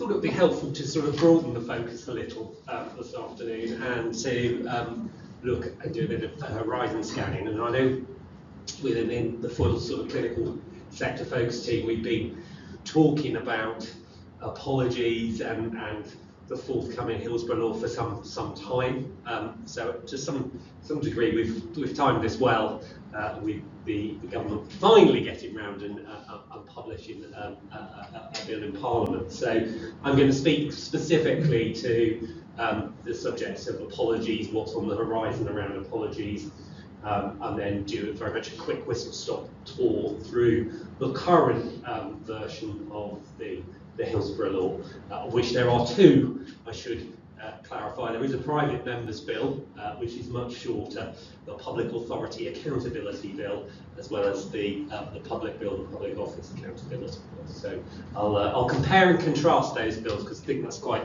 thought it would be helpful to sort of broaden the focus a little this afternoon and to look and do a bit of horizon scanning. And I know within the full sort of clinical sector focus team, we've been talking about apologies and the forthcoming Hillsborough law for some time. So to some degree, we've timed this well with the government finally getting round and publishing a bill in Parliament. So I'm going to speak specifically to the subjects of apologies, what's on the horizon around apologies, and then do very much a quick whistle-stop tour through the current version of the Hillsborough law, of which there are two, I should clarify. There is a private members bill, which is much shorter, the Public Authority Accountability Bill, as well as the public bill, the Public Office Accountability Bill. So I'll compare and contrast those bills because I think that's quite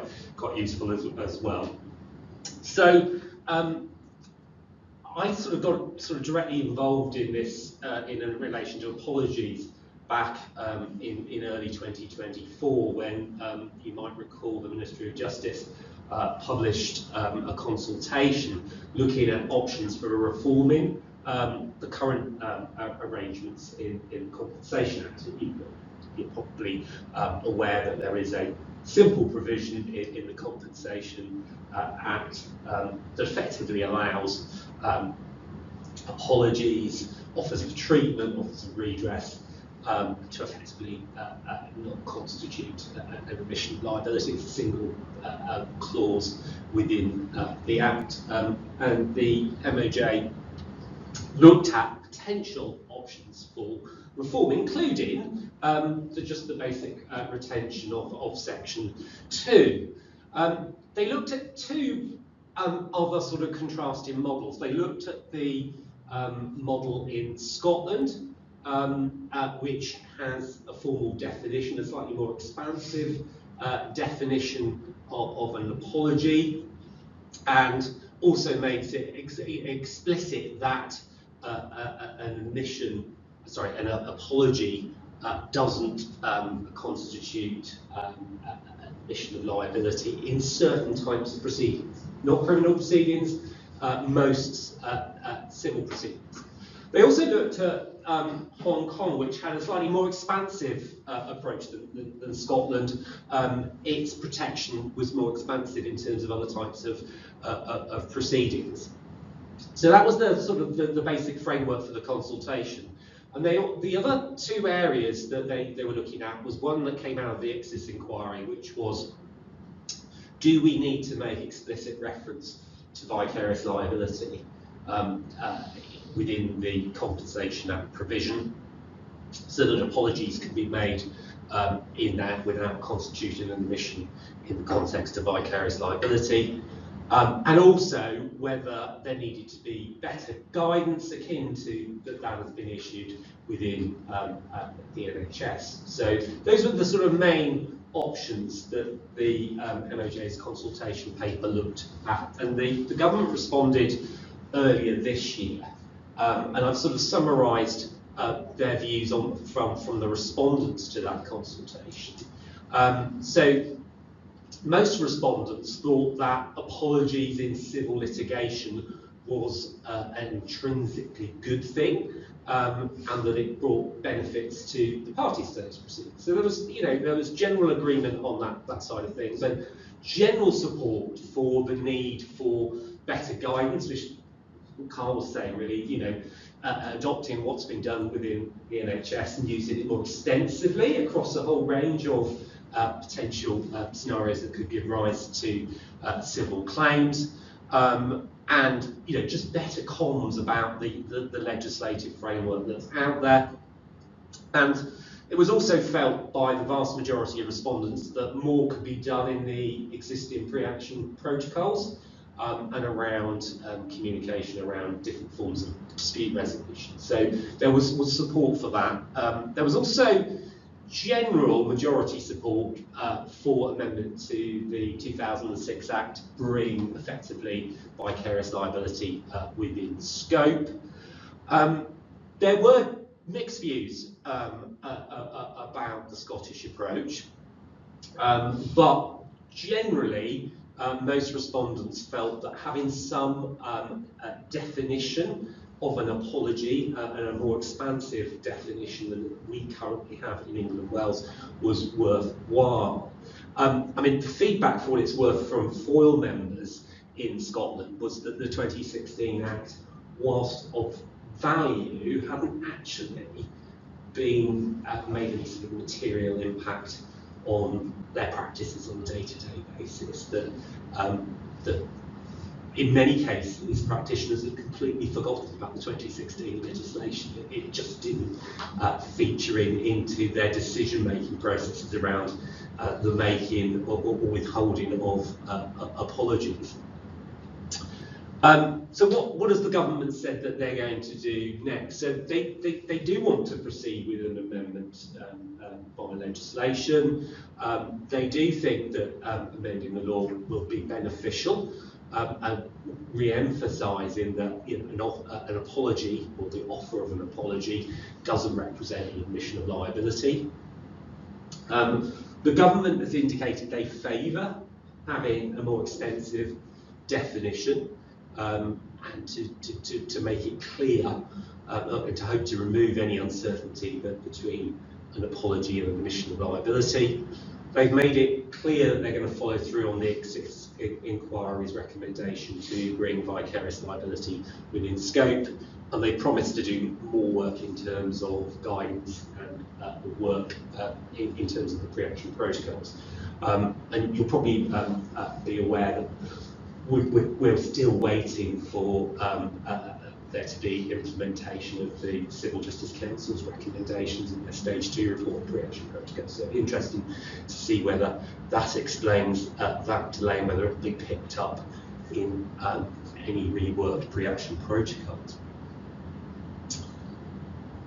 useful as well. So I got directly involved in this in relation to apologies back in early 2024 when you might recall the Ministry of Justice published a consultation looking at options for reforming the current arrangements in the Compensation Act. You're probably aware that there is a simple provision in the Compensation Act that effectively allows apologies, offers of treatment, offers of redress to effectively not constitute a remission of liability. It's a single clause within the Act, and the MOJ looked at potential options for reform, including just the basic retention of Section 2. They looked at two other sort of contrasting models. They looked at the model in Scotland, which has a formal definition, a slightly more expansive definition of an apology, and also makes it explicit that an apology doesn't constitute admission of liability in certain types of proceedings, not criminal proceedings, most civil proceedings. They also looked at Hong Kong, which had a slightly more expansive approach than Scotland. Its protection was more expansive in terms of other types of proceedings. So that was the sort of the basic framework for the consultation. And the other two areas that they were looking at was one that came out of the ICSIS inquiry, which was, do we need to make explicit reference to vicarious liability within the Compensation Act provision, so that apologies can be made in that without constituting an admission in the context of vicarious liability, and also whether there needed to be better guidance akin to that has been issued within the NHS. So those were the sort of main options that the MOJ's consultation paper looked at, and the government responded earlier this year. And I've sort of summarised their views from the respondents to that consultation. So most respondents thought that apologies in civil litigation was an intrinsically good thing, and that it brought benefits to the parties to those proceedings. So there was general agreement on that side of things, and general support for the need for better guidance, which Carl was saying, really, adopting what's been done within the NHS and using it more extensively across a whole range of potential scenarios that could give rise to civil claims, and just better comms about the legislative framework that's out there. And it was also felt by the vast majority of respondents that more could be done in the existing pre-action protocols, and around communication around different forms of dispute resolution. So there was support for that. There was also general majority support for amendment to the 2006 Act, bring effectively vicarious liability within scope. There were mixed views about the Scottish approach. But generally, most respondents felt that having some definition of an apology and a more expansive definition than we currently have in England and Wales was worthwhile. I mean, the feedback, for what it's worth, from FOIL members in Scotland was that the 2016 Act, whilst of value, hadn't actually been made any sort of material impact on their practices on a day-to-day basis. That in many cases, practitioners had completely forgotten about the 2016 legislation. It just didn't feature into their decision-making processes around the making or withholding of apologies. So what has the government said that they're going to do next? So they do want to proceed with an amendment by legislation. They do think that amending the law will be beneficial, and re-emphasising that an apology, or the offer of an apology, doesn't represent an admission of liability. The government has indicated they favour having a more extensive definition, and to make it clear, and to hope to remove any uncertainty between an apology and an admission of liability. They've made it clear that they're going to follow through on the Exit Inquiry's recommendation to bring vicarious liability within scope, and they promised to do more work in terms of guidance and work in terms of the pre-action protocols. And you'll probably be aware that we're still waiting for there to be implementation of the Civil Justice Council's recommendations in their Stage 2 report on pre-action protocols. So it'll be interesting to see whether that explains that delay and whether it'll be picked up in any reworked pre-action protocols.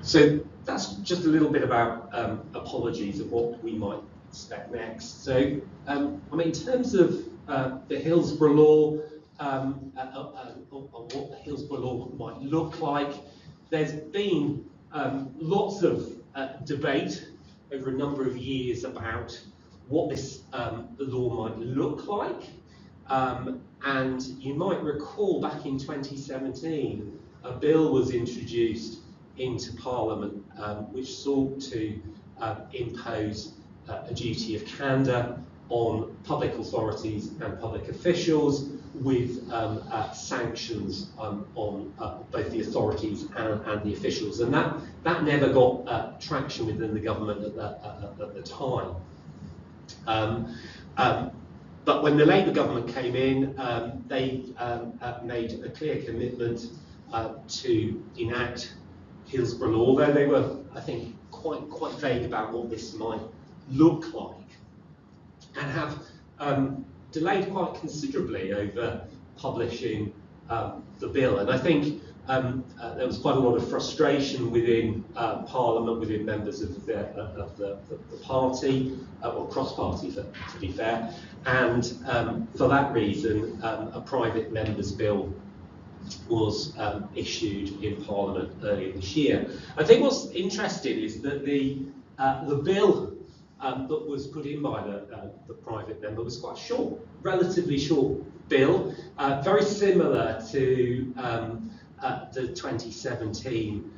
So that's just a little bit about apologies and what we might expect next. So I mean, in terms of the Hillsborough Law, what the Hillsborough Law might look like, there's been lots of debate over a number of years about what this the law might look like. And you might recall back in 2017, a bill was introduced into Parliament which sought to impose a duty of candour on public authorities and public officials, with sanctions on both the authorities and the officials, and that never got traction within the government at the time. But when the Labour government came in, they made a clear commitment to enact Hillsborough Law, although they were, I think, quite vague about what this might look like, and have delayed quite considerably over publishing the bill. And I think there was quite a lot of frustration within Parliament, within members of the party, or cross-party, to be fair. And for that reason, a private member's bill was issued in Parliament earlier this year. I think what's interesting is that the bill that was put in by the private member was quite short, relatively short bill, very similar to the 2017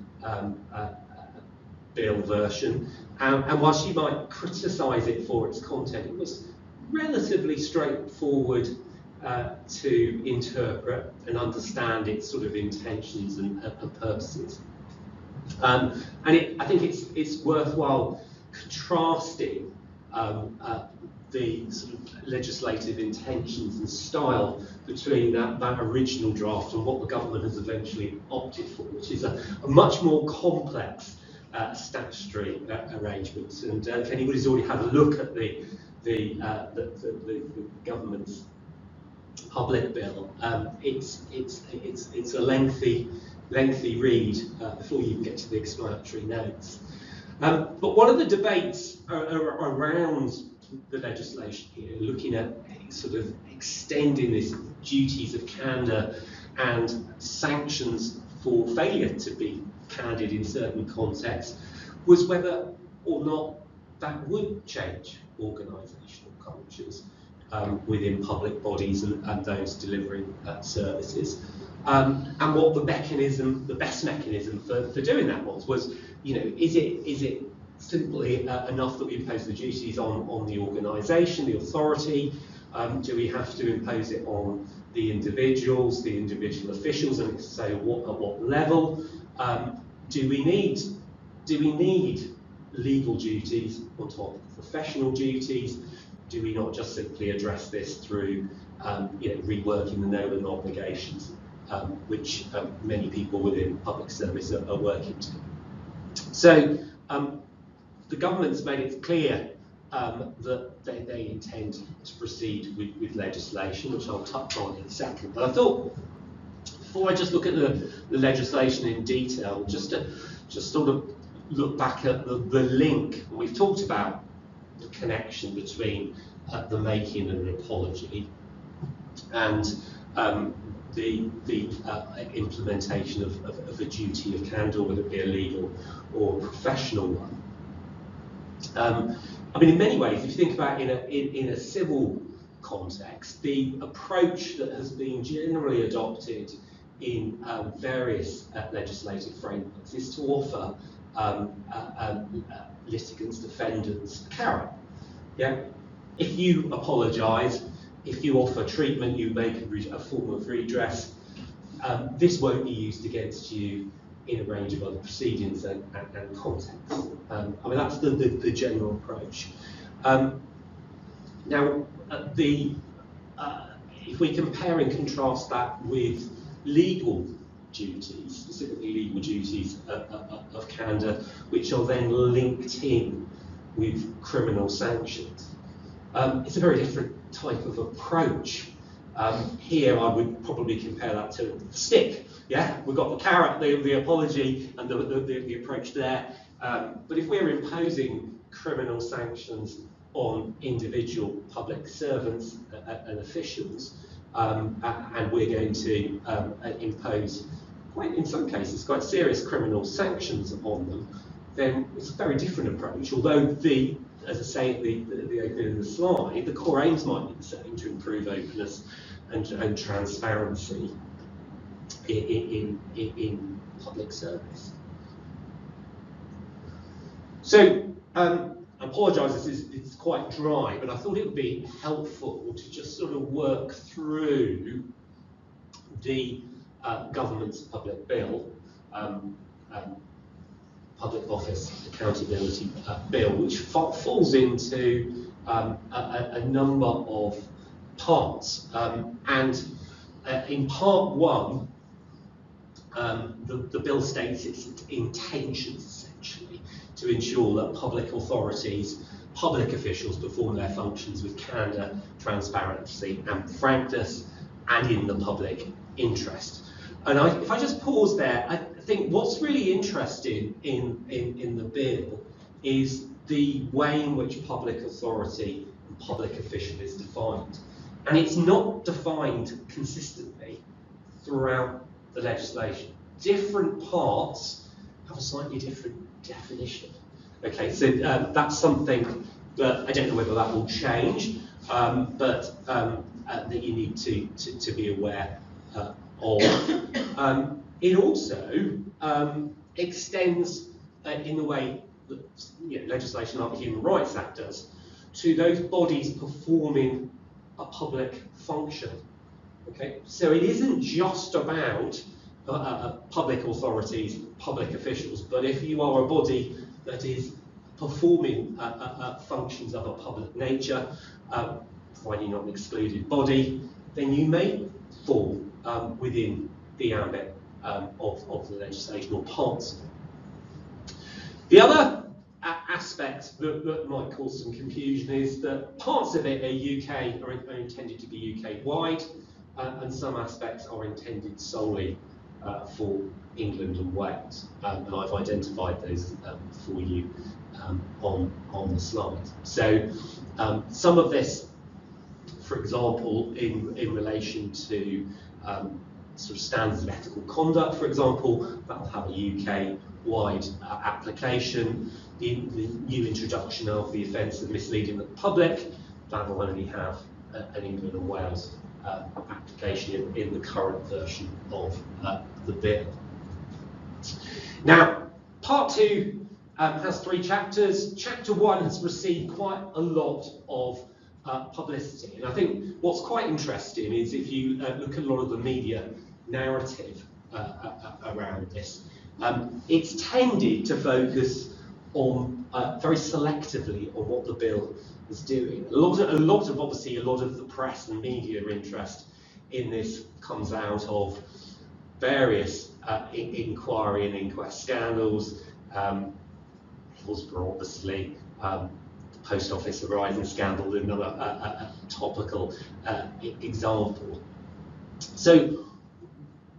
bill version. And whilst you might criticise it for its content, it was relatively straightforward to interpret and understand its sort of intentions and purposes. And I think it's worthwhile contrasting the sort of legislative intentions and style between that original draft and what the government has eventually opted for, which is a much more complex statutory arrangement. And if anybody's already had a look at the government's public bill, it's a lengthy read before you get to the explanatory notes. But one of the debates around the legislation here, looking at sort of extending this duties of candour and sanctions for failure to be candid in certain contexts, was whether or not that would change organisational cultures within public bodies and those delivering services. And what the best mechanism for doing that was, is it simply enough that we impose the duties on the organisation, the authority? Do we have to impose it on the individuals, the individual officials, and if so, at what level? Do we need legal duties on top of professional duties? Do we not just simply address this through reworking the known and obligations, which many people within public service are working to? So the government's made it clear that they intend to proceed with legislation, which I'll touch on in a second. But I thought, before I just look at the legislation in detail, just sort of look back at the link. We've talked about the connection between the making of an apology and the implementation of a duty of candour, whether it be a legal or a professional one. I mean, in many ways, if you think about in a civil context, the approach that has been generally adopted in various legislative frameworks is to offer litigants, defendants, a carrot. Yeah, if you apologise, if you offer treatment, you make a form of redress. This won't be used against you in a range of other proceedings and contexts. I mean, that's the general approach. Now, if we compare and contrast that with legal duties, specifically legal duties of candour, which are then linked in with criminal sanctions, it's a very different type of approach. Here, I would probably compare that to the stick. Yeah, we've got the carrot, the apology, and the approach there. But if we're imposing criminal sanctions on individual public servants and officials, and we're going to impose, in some cases, quite serious criminal sanctions on them, then it's a very different approach. Although as I say at the opening of the slide, the core aims might be the same, to improve openness and transparency in public service. So, I apologise, it's quite dry, but I thought it would be helpful to just sort of work through the government's public bill, Public Office Accountability Bill, which falls into a number of parts. And in part one, the bill states its intentions, essentially, to ensure that public authorities, public officials perform their functions with candour, transparency and frankness, and in the public interest. And if I just pause there, I think what's really interesting in the bill is the way in which public authority and public official is defined. And it's not defined consistently throughout the legislation. Different parts have a slightly different definition. Okay, so that's something that I don't know whether that will change, but that you need to be aware of. It also extends in the way that legislation like the Human Rights Act does to those bodies performing a public function. Okay, so it isn't just about public authorities, public officials, but if you are a body that is performing functions of a public nature, provided you're not an excluded body, then you may fall within the ambit of the legislation or parts of it. The other aspect that might cause some confusion is that parts of it are intended to be UK-wide, and some aspects are intended solely for England and Wales, and I've identified those for you on the slide. So some of this, for example, in relation to sort of standards of ethical conduct, for example, that will have a UK-wide application. The new introduction of the offence of misleading the public, that will only have an England and Wales application in the current version of the bill. Now, part 2 has 3 chapters. Chapter 1 has received quite a lot of publicity, and I think what's quite interesting is if you look at a lot of the media narrative around this, it's tended to focus on very selectively on what the bill is doing. A lot of the press and media interest in this comes out of various inquiry and inquest scandals. Hillsborough, obviously, the Post Office Horizon scandal, another topical example. So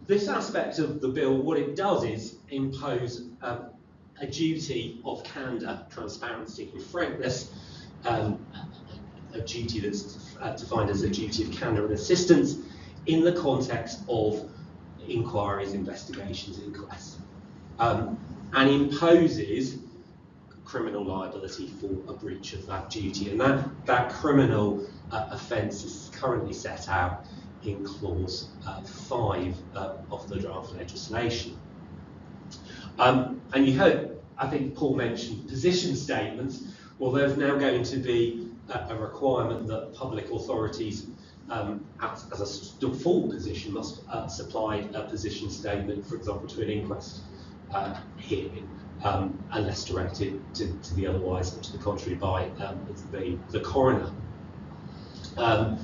this aspect of the bill, what it does is impose a duty of candour, transparency and frankness, a duty that's defined as a duty of candour and assistance in the context of inquiries, investigations, inquests, and imposes criminal liability for a breach of that duty. And that criminal offence is currently set out in clause 5 of the draft legislation. And you heard, I think Paul mentioned position statements. Well, there's now going to be a requirement that public authorities, as a full position, must supply a position statement, for example, to an inquest hearing, unless directed to the otherwise, to the contrary, by the coroner. And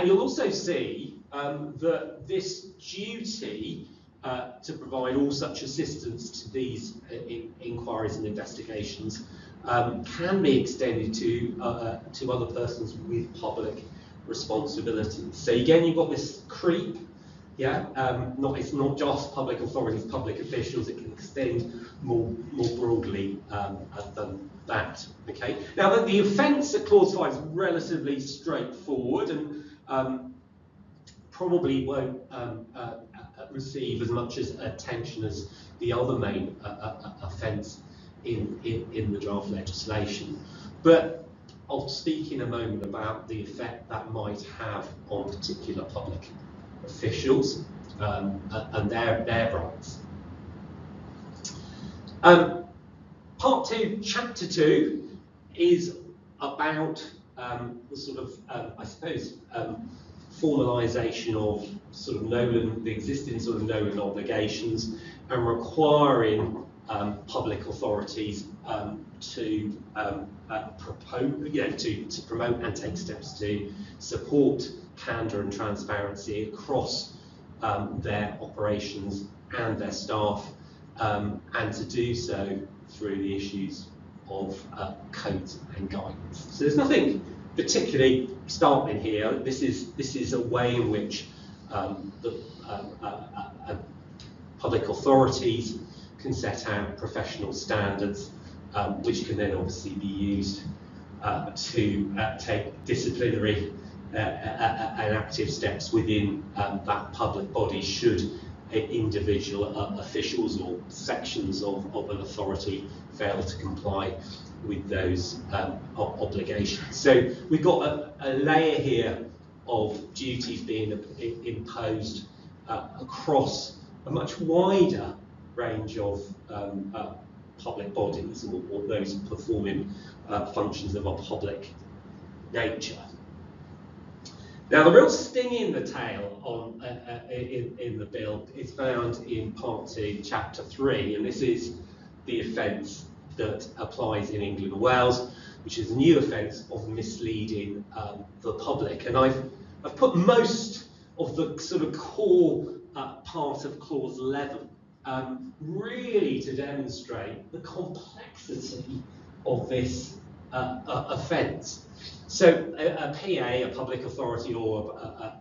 you'll also see that this duty to provide all such assistance to these inquiries and investigations can be extended to other persons with public responsibilities. So again, you've got this creep. Yeah, it's not just public authorities, public officials. It can extend more broadly than that. Okay. Now, the offence at clause 5 is relatively straightforward and probably won't receive as much as attention as the other main offence in the draft legislation. But I'll speak in a moment about the effect that might have on particular public officials and their rights. Part 2, chapter 2, is about the sort of, I suppose, formalisation of sort of the existing sort of known obligations and requiring public authorities to promote and take steps to support candour and transparency across their operations and their staff, and to do so through the issues of codes and guidance. So there's nothing particularly startling here. This is a way in which public authorities can set out professional standards, which can then obviously be used to take disciplinary and active steps within that public body should individual officials or sections of an authority fail to comply with those obligations. So we've got a layer here of duties being imposed across a much wider range of public bodies or those performing functions of a public nature. Now, the real sting in the tail on in the bill is found in Part 2, Chapter 3, and this is the offence that applies in England and Wales, which is a new offence of misleading the public. And I've put most of the sort of core part of Clause 11 really to demonstrate the complexity of this offence. So a PA, a public authority or a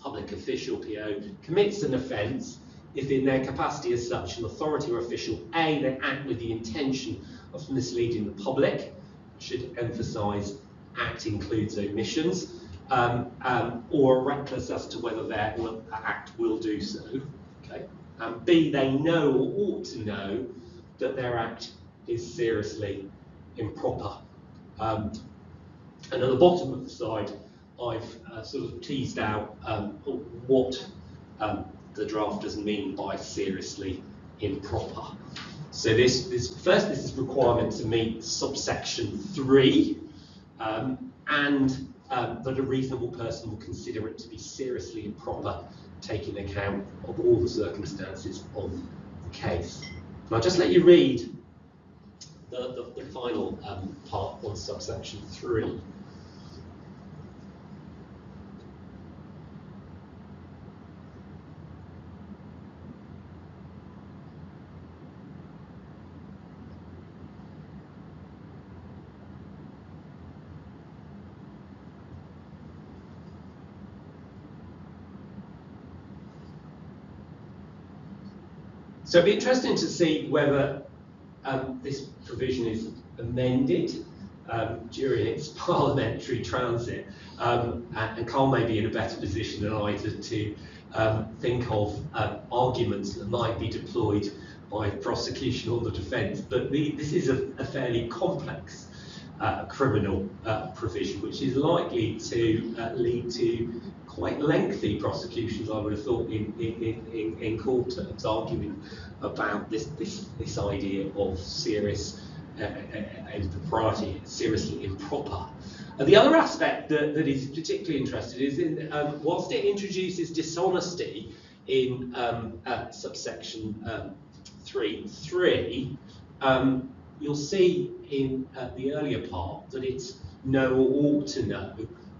public official PO, commits an offence if in their capacity as such an authority or official, A, they act with the intention of misleading the public. I should emphasise act includes omissions. or are reckless as to whether their act will do so. Okay. B, they know or ought to know that their act is seriously improper. And at the bottom of the slide, I've sort of teased out what the drafters mean by seriously improper. So this is requirement to meet subsection 3, and that a reasonable person will consider it to be seriously improper, taking account of all the circumstances of the case. And I'll just let you read the final part on subsection 3. So it'd be interesting to see whether this provision is amended during its parliamentary transit, and Carl may be in a better position than I to think of arguments that might be deployed by prosecution or the defence. But this is a fairly complex criminal provision, which is likely to lead to quite lengthy prosecutions, I would have thought, in court terms, arguing about this idea of serious impropriety, seriously improper. And the other aspect that is particularly interesting is in whilst it introduces dishonesty in subsection 3.3, you'll see in the earlier part that it's know or ought to know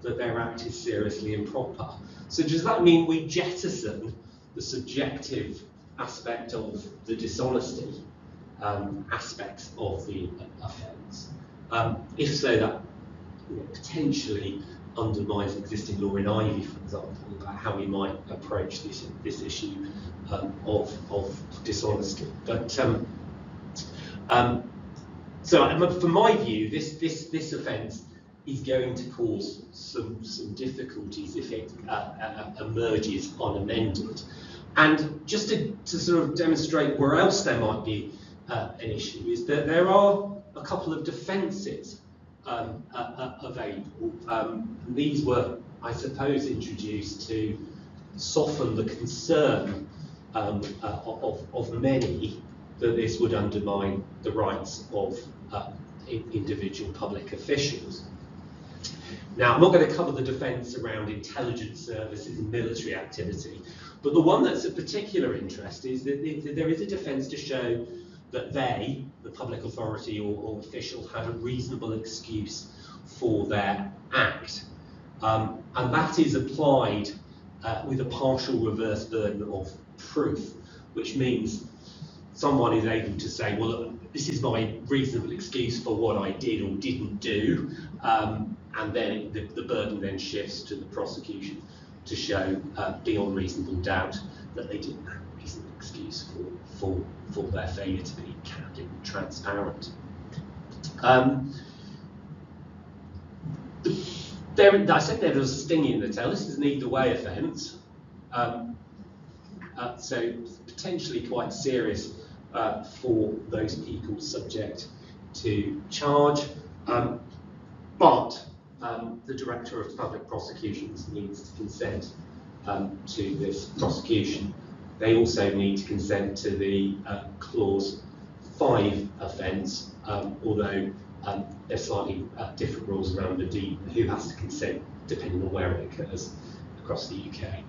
that their act is seriously improper. So does that mean we jettison the subjective aspect of the dishonesty aspects of the offence? If so, that potentially undermines existing law in Ivy, for example, about how we might approach this issue of dishonesty. But so, from my view, this offence is going to cause some difficulties if it emerges unamended. And just to sort of demonstrate where else there might be an issue, is that there are a couple of defences available. These were, I suppose, introduced to soften the concern of many that this would undermine the rights of individual public officials. Now, I'm not going to cover the defence around intelligence services and military activity, but the one that's of particular interest is that there is a defence to show that they, the public authority or official, had a reasonable excuse for their act. And that is applied with a partial reverse burden of proof, which means someone is able to say, well, this is my reasonable excuse for what I did or didn't do, and then the burden then shifts to the prosecution to show beyond reasonable doubt that they didn't have a reasonable excuse for their failure to be candid and transparent. I said there was a sting in the tail. This is an either way offence, so potentially quite serious for those people subject to charge, but the Director of Public Prosecutions needs to consent to this prosecution. They also need to consent to the Clause 5 offence, although there's slightly different rules around who has to consent depending on where it occurs across the UK.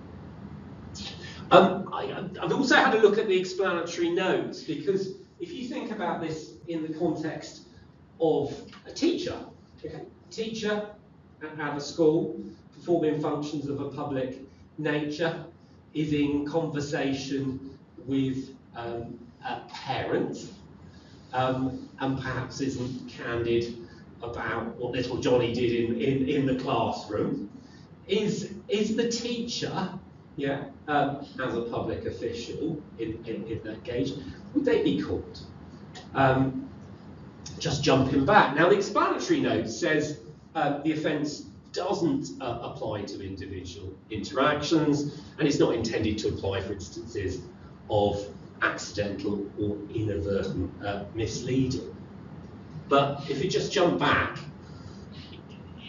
I've also had a look at the explanatory notes, because if you think about this in the context of a teacher, teacher at a school performing functions of a public nature is in conversation with a parent, and perhaps isn't candid about what little Johnny did in the classroom. Is the teacher, as a public official in that case, would they be caught? Just jumping back. Now, the explanatory note says the offence doesn't apply to individual interactions, and it's not intended to apply for instances of accidental or inadvertent misleading. But if you just jump back,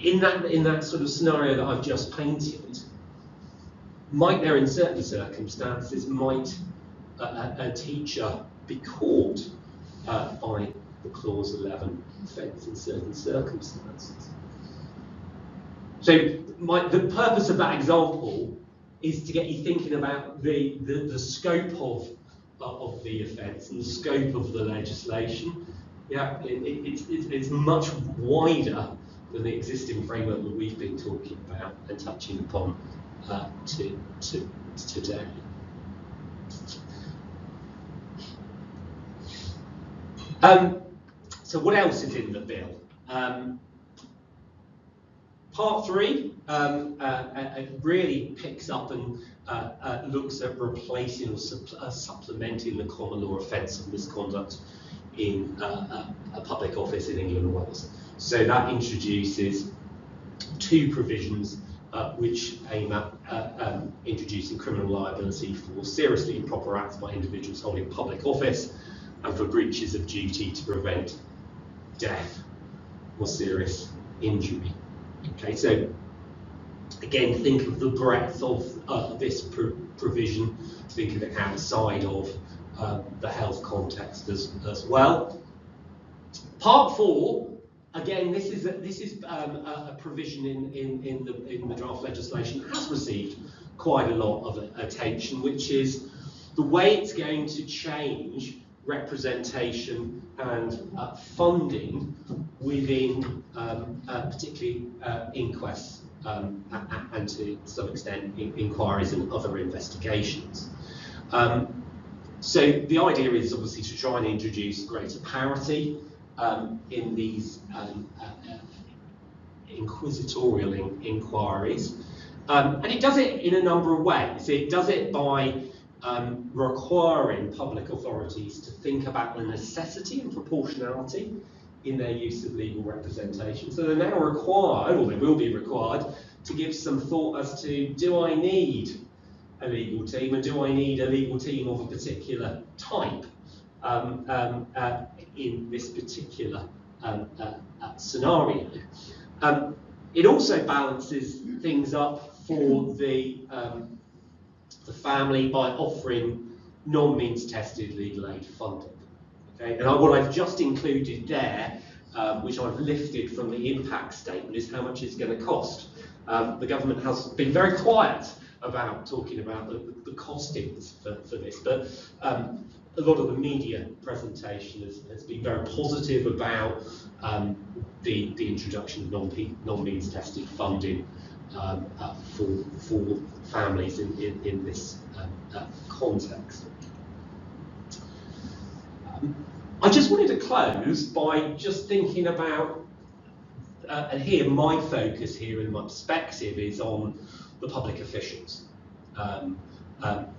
in that sort of scenario that I've just painted, might there, in certain circumstances, might a teacher be caught by the Clause 11 offence in certain circumstances? So the purpose of that example is to get you thinking about the scope of the offence and the scope of the legislation. Yeah, it's much wider than the existing framework that we've been talking about and touching upon today. So what else is in the bill? Part 3 really picks up and looks at replacing or supplementing the common law offence of misconduct in a public office in England and Wales. So that introduces 2 provisions which aim at introducing criminal liability for seriously improper acts by individuals holding public office and for breaches of duty to prevent death or serious injury. Okay, so again, think of the breadth of this provision, think of it outside of the health context as well. Part 4, again, this is a provision in the draft legislation that has received quite a lot of attention, which is the way it's going to change representation and funding within particularly inquests and to some extent inquiries and other investigations. So the idea is obviously to try and introduce greater parity in these inquisitorial inquiries, and it does it in a number of ways. It does it by requiring public authorities to think about the necessity and proportionality in their use of legal representation. So they're now required, or they will be required, to give some thought as to, do I need a legal team, and do I need a legal team of a particular type in this particular scenario. It also balances things up for the family by offering non-means tested legal aid funding. Okay? And what I've just included there, which I've lifted from the impact statement, is how much it's going to cost. The government has been very quiet about talking about the costings for this, but a lot of the media presentation has been very positive about the introduction of non-means tested funding for families in this context. I just wanted to close by just thinking about, and here my focus here and my perspective is on the public officials,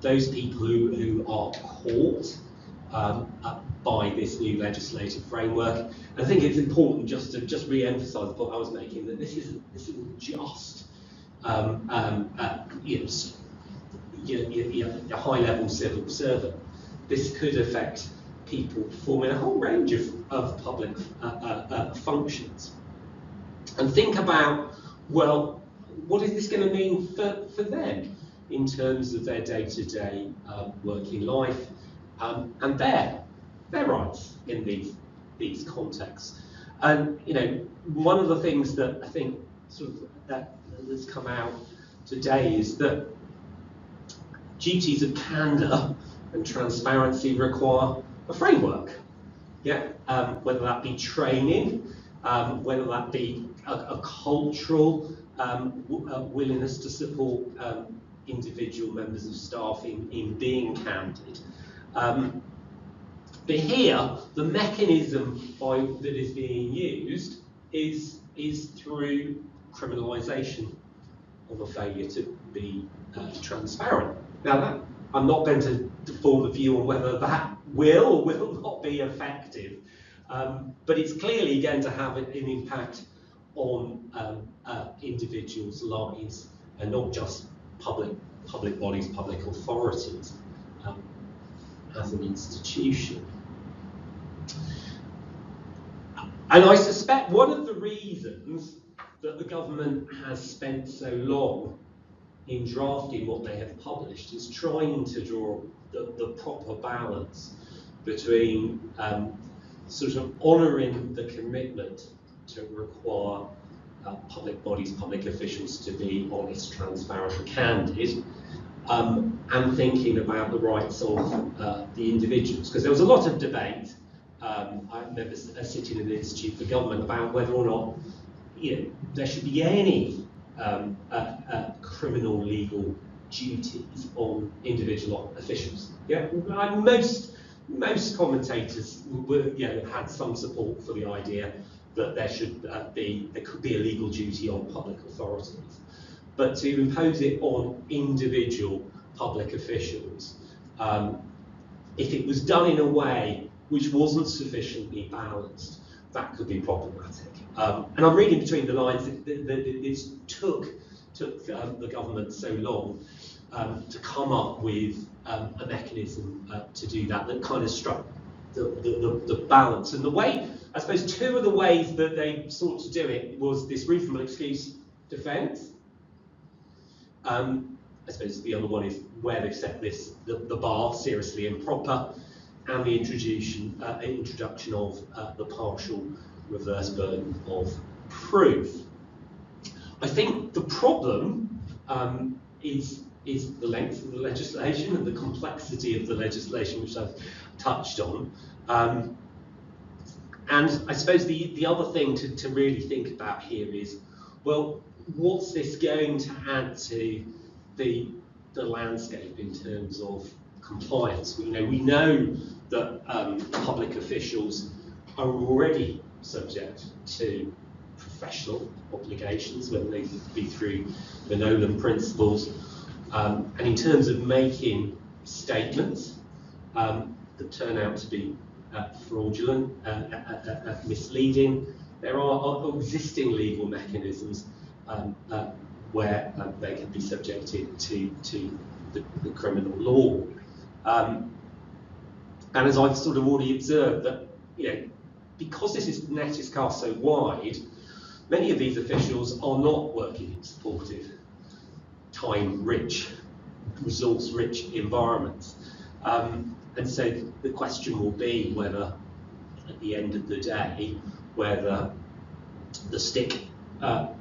those people who are caught by this new legislative framework. And I think it's important just to re-emphasise the point I was making, that this isn't just a high-level civil servant. This could affect people performing a whole range of public functions. And think about, well, what is this going to mean for them in terms of their day-to-day working life and their rights in these contexts. And one of the things that I think sort of that has come out today is that duties of candour and transparency require a framework. Yeah, whether that be training, whether that be a cultural willingness to support individual members of staff in being candid. But here, the mechanism that is being used is through criminalisation of a failure to be transparent. Now, I'm not going to form a view on whether that will or will not be effective, but it's clearly going to have an impact on individuals' lives, and not just public bodies, public authorities, as an institution. And I suspect one of the reasons that the government has spent so long in drafting what they have published is trying to draw the proper balance between sort of honouring the commitment to require public bodies, public officials to be honest, transparent and candid, and thinking about the rights of the individuals. Because there was a lot of debate, I remember sitting in the Institute for Government, about whether or not there should be any criminal legal duties on individual officials. Yeah, most commentators were, had some support for the idea that there could be a legal duty on public authorities, but to impose it on individual public officials, if it was done in a way which wasn't sufficiently balanced, that could be problematic. And I'm reading between the lines that it took the government so long to come up with a mechanism to do that kind of struck the balance. And the way, I suppose, two of the ways that they sought to do it was this reasonable excuse defence. I suppose the other one is where they've set the bar seriously improper, and the introduction of the partial reverse burden of proof. I think the problem is the length of the legislation and the complexity of the legislation, which I've touched on. And I suppose the other thing to really think about here is, well, what's this going to add to the landscape in terms of compliance? We know that public officials are already subject to professional obligations, whether they be through the Nolan principles, and in terms of making statements that turn out to be fraudulent, misleading, there are existing legal mechanisms where they can be subjected to the criminal law. And as I've sort of already observed, that because this net is cast so wide, many of these officials are not working in supportive, time-rich, resource-rich environments. And so the question will be whether, at the end of the day, whether the stick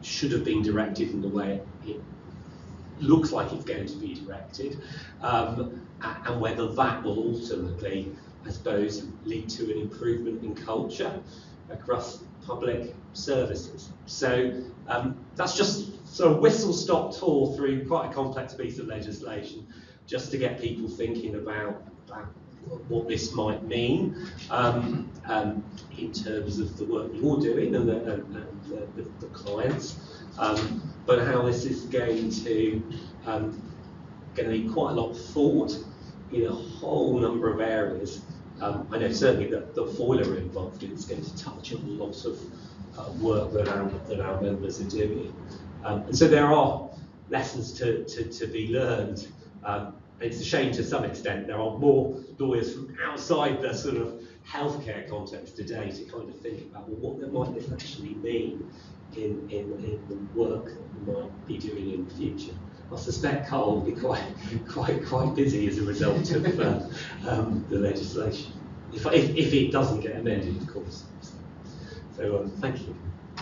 should have been directed in the way it looks like it's going to be directed, and whether that will ultimately, I suppose, lead to an improvement in culture across public services. So that's just sort of whistle-stop tour through quite a complex piece of legislation, just to get people thinking about what this might mean in terms of the work you're doing and the clients, but how this is going to need quite a lot of thought in a whole number of areas. I know certainly that the FOILA involved is going to touch on a lot of work that our members are doing. And so there are lessons to be learned. It's a shame to some extent there are more lawyers from outside the sort of healthcare context today to kind of think about, well, what might this actually mean in the work that we might be doing in the future. I suspect Carl will be quite busy as a result of the legislation, if it doesn't get amended, of course. So thank you.